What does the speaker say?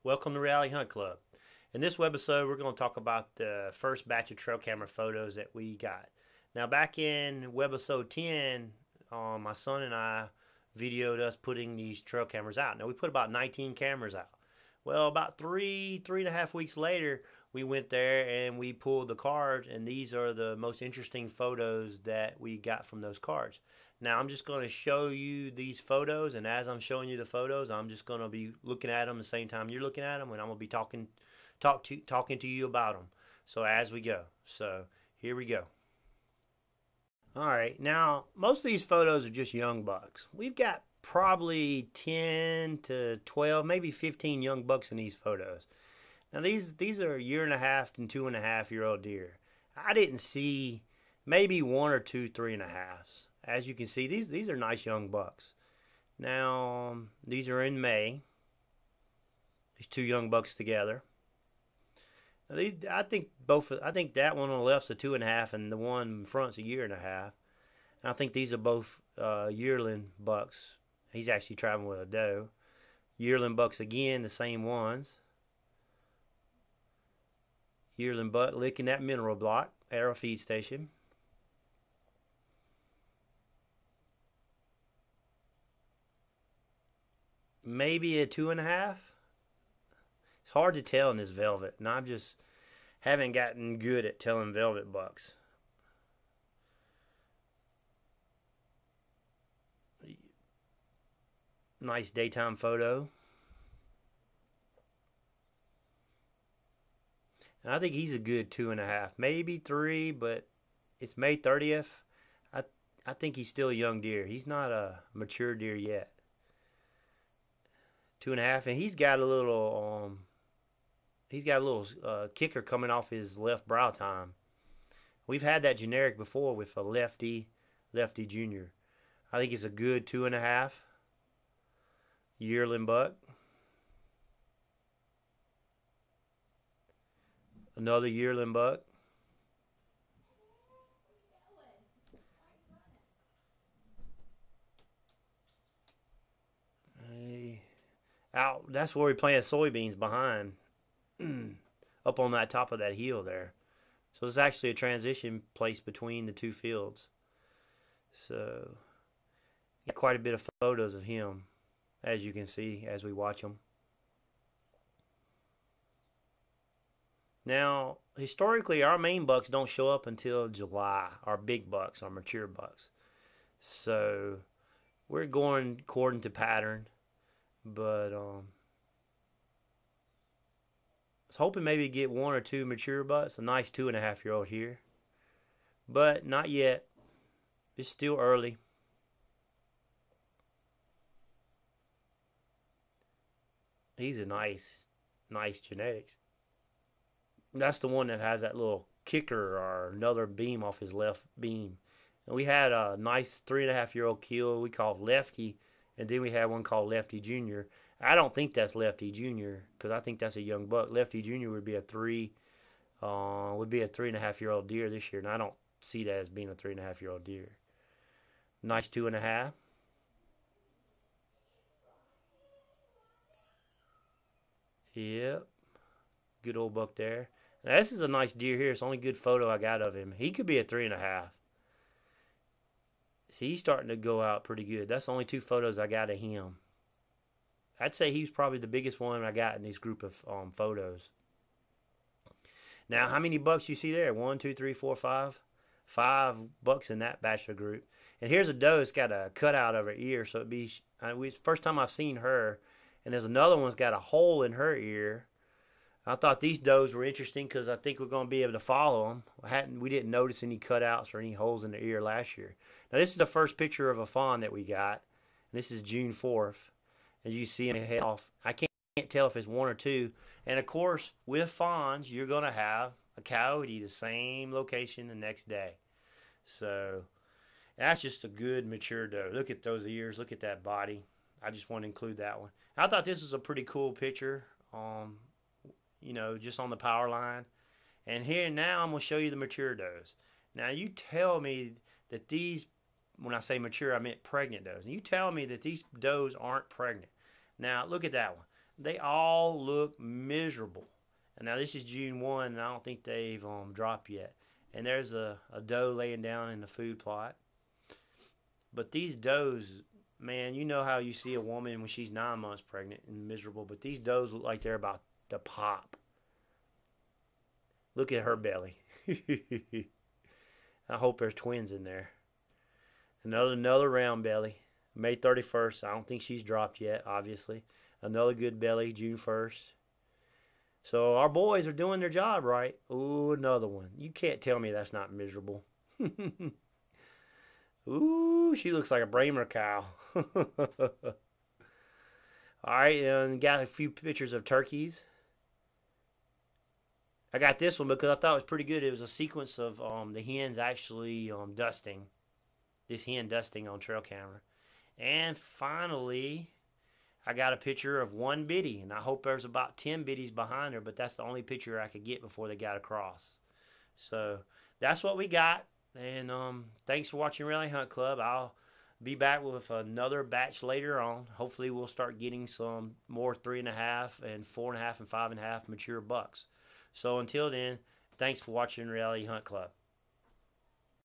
Welcome to Reality Hunt Club. In this webisode, we're going to talk about the first batch of trail camera photos that we got. Now, back in Webisode 10, my son and I videoed us putting these trail cameras out. Now, we put about 19 cameras out. Well, about three and a half weeks later, we went there and we pulled the cards, and these are the most interesting photos that we got from those cards. Now, I'm just going to show you these photos, and as I'm showing you the photos, I'm just going to be looking at them the same time you're looking at them, and I'm going to be talking to you about them. So as we go. So here we go. All right, now most of these photos are just young bucks. We've got probably 10 to 12, maybe 15 young bucks in these photos. Now these are 1.5 and 2.5-year-old deer. I didn't see maybe 1 or 2 3.5s. As you can see, these are nice young bucks. Now these are in May. These two young bucks together. Now I think that one on the left's a 2.5, and the one in front's a 1.5 years. And I think these are both yearling bucks. He's actually traveling with a doe. Yearling bucks again, the same ones. Yearling buck licking that mineral block at our feed station. Maybe a 2.5. It's hard to tell in this velvet, and I just haven't gotten good at telling velvet bucks. Nice daytime photo. And I think he's a good 2.5, maybe 3, but it's May 30th. I think he's still a young deer. He's not a mature deer yet. 2.5, and he's got a little kicker coming off his left brow tine. We've had that generic before with a lefty junior. I think it's a good 2.5 yearling buck. Another yearling buck. Out. That's where we planted soybeans behind, up on that top of that hill there. So it's actually a transition place between the two fields. So got quite a bit of photos of him, as you can see as we watch them. Now, historically, our main bucks don't show up until July. Our big bucks, our mature bucks. So we're going according to pattern. But I was hoping maybe get 1 or 2 mature bucks. A nice 2.5-year-old here, but not yet. It's still early. He's a nice genetics. That's the one that has that little kicker or another beam off his left beam. And we had a nice 3.5-year-old kill we called Lefty. And then we had one called Lefty Junior. I don't think that's Lefty Junior because I think that's a young buck. Lefty Junior would be a 3.5-year-old deer this year, and I don't see that as being a 3.5-year-old deer. Nice 2.5. Yep, good old buck there. Now this is a nice deer here. It's the only good photo I got of him. He could be a 3.5. See, he's starting to go out pretty good. That's the only 2 photos I got of him. I'd say he's probably the biggest one I got in this group of photos. Now, how many bucks you see there? 1, 2, 3, 4, 5. 5 bucks in that bachelor group. And here's a doe that's got a cutout of her ear. So it'd be first time I've seen her. And there's another one's got a hole in her ear. I thought these does were interesting because I think we're going to be able to follow them. We didn't notice any cutouts or any holes in the ear last year. Now this is the first picture of a fawn that we got. And this is June 4th. As you see him head off. I can't tell if it's 1 or 2. And of course, with fawns, you're going to have a coyote the same location the next day. So that's just a good mature doe. Look at those ears. Look at that body. I just want to include that one. I thought this was a pretty cool picture. You know, just on the power line. And here now I'm going to show you the mature does. Now you tell me that these, when I say mature, I meant pregnant does. And you tell me that these does aren't pregnant. Now look at that one. they all look miserable. And now this is June 1, and I don't think they've dropped yet. And there's a doe laying down in the food plot. But these does, man, you know how you see a woman when she's 9 months pregnant and miserable, but these does look like they're about to pop. Look at her belly. I hope there's twins in there. Another round belly. May 31st. I don't think she's dropped yet, obviously. Another good belly, June 1st. So our boys are doing their job right. Ooh, another one. You can't tell me that's not miserable. Ooh, she looks like a Bramer cow. All right, and got a few pictures of turkeys. I got this one because I thought it was pretty good. It was a sequence of the hens actually dusting. This hen dusting on trail camera. And finally, I got a picture of one biddy, and I hope there's about 10 biddies behind her, but that's the only picture I could get before they got across. So that's what we got, and thanks for watching Rally Hunt Club. I'll be back with another batch later on. Hopefully we'll start getting some more 3.5 and 4.5 and 5.5 mature bucks. So until then, thanks for watching Rally Hunt Club.